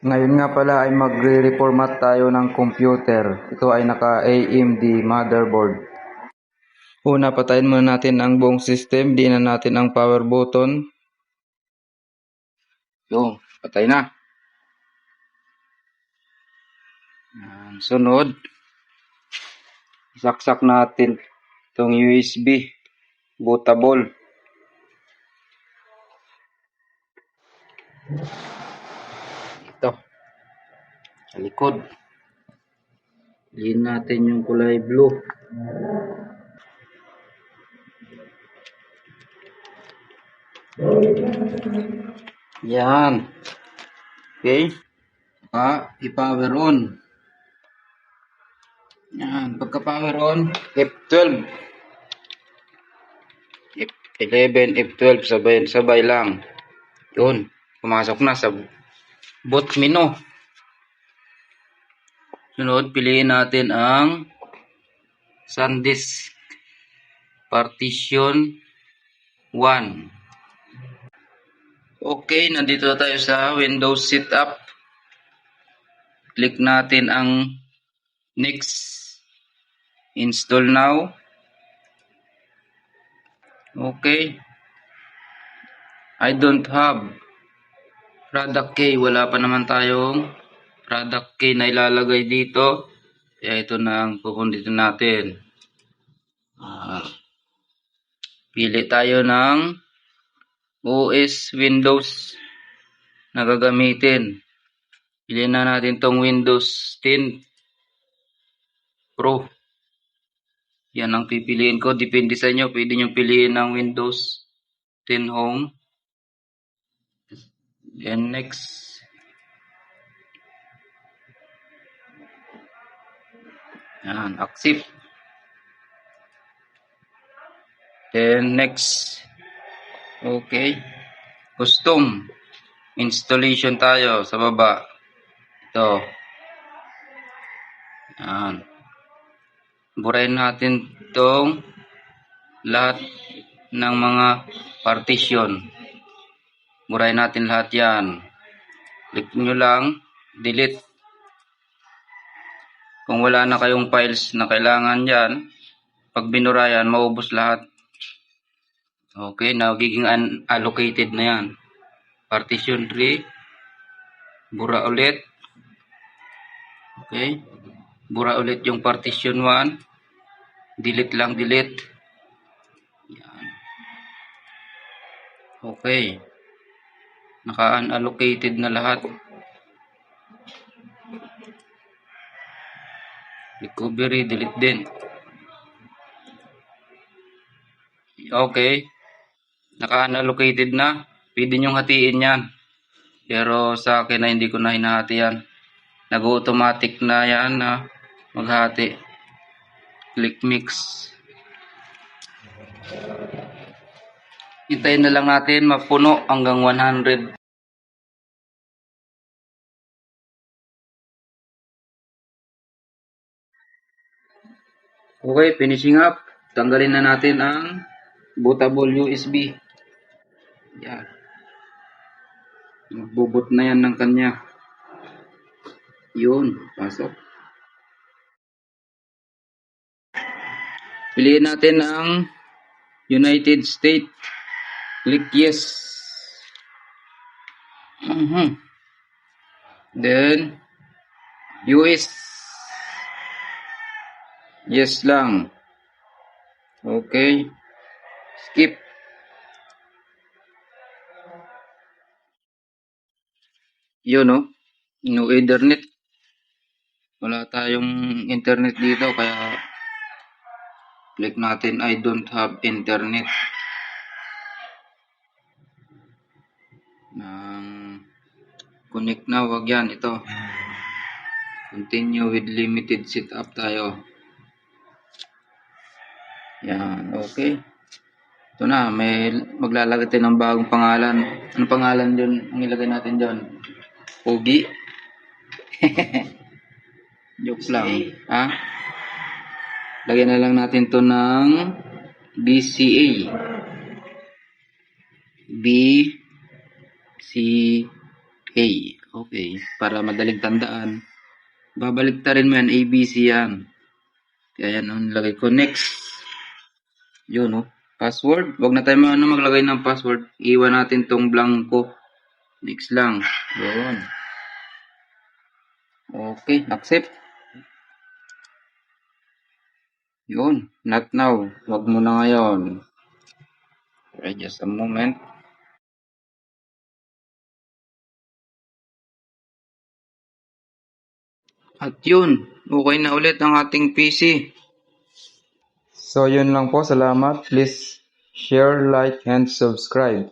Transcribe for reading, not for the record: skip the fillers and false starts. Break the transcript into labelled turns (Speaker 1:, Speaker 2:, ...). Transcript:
Speaker 1: Ngayon nga pala ay magre-reformat tayo ng computer. Ito ay naka AMD motherboard. Una, patayin muna natin ang buong system. Diin na natin ang power button. Yung, patay na. Sunod, isaksak natin itong USB bootable. Ito, sa likod. Diin natin yung kulay blue. Yan. Okay. I-power on. Yan. Pagka-power on, F12. F11, F12, sabay lang. Yun. Pumasok na sa boot menu. Sunod, piliin natin ang SanDisk Partition 1. Okay, nandito na tayo sa Windows Setup. Click natin ang Next. Install now. Okay. I don't have product key. Wala pa naman tayong product key na ilalagay dito. Kaya ito na ang pupunditin natin. Pili tayo ng OS Windows na gagamitin. Pili na natin tong Windows 10 Pro. Yan ang pipiliin ko. Depende sa inyo. Pwede nyo piliin ng Windows 10 Home. And next. Yan. Accept. And next. Okay. Custom. Installation tayo sa baba. Ito. Yan. Burahin natin itong lahat ng mga partition. Burahin natin lahat yan. Click nyo lang. Delete. Kung wala na kayong files na kailangan yan, pag binura yan, maubos lahat. Okay, nagiging unallocated na yan. Partition 3. Bura ulit. Okay. Bura ulit yung partition 1. Delete lang, delete. Yan. Okay. Naka-unallocated na lahat. Recovery, delete din. Okay. Naka-unallocated na. Pwede nyong hatiin yan. Pero sa akin na hindi ko na hinahati yan. Nag-automatic na yan na maghati. Click mix. Hintayin na lang natin mapuno hanggang 100. Okay, finishing up. Tanggalin na natin ang bootable USB. Yan. Magbubot na yan ng kanya. Yun, pasok. Piliin natin ang United States. Click yes. Then, US. Yes lang. Okay. Skip. Yun, no? No internet. Wala tayong internet dito, kaya click natin I don't have internet. Connect na, wag yan. Ito. Continue with limited setup tayo. Yan, okay. Ito na, may maglalagay tayo ng bagong pangalan. Anong pangalan dyan ang ilagay natin dyan? Pogi? Joke lang. Ha? Lagyan na lang natin to ng BCA. BCA. Okay, para madaling tandaan. Babaliktarin mo yan, ABC yan. Kaya yan ang nilagay ko. Next. Yun, no? Password. Huwag na tayo maglagay ng password. Iwan natin tong blanco. Next lang. Yun. Okay, accept. Yun, not now. Huwag mo na ngayon. Okay, just a moment. At yun, okay na ulit ang ating PC. So yun lang po, salamat. Please share, like, and subscribe.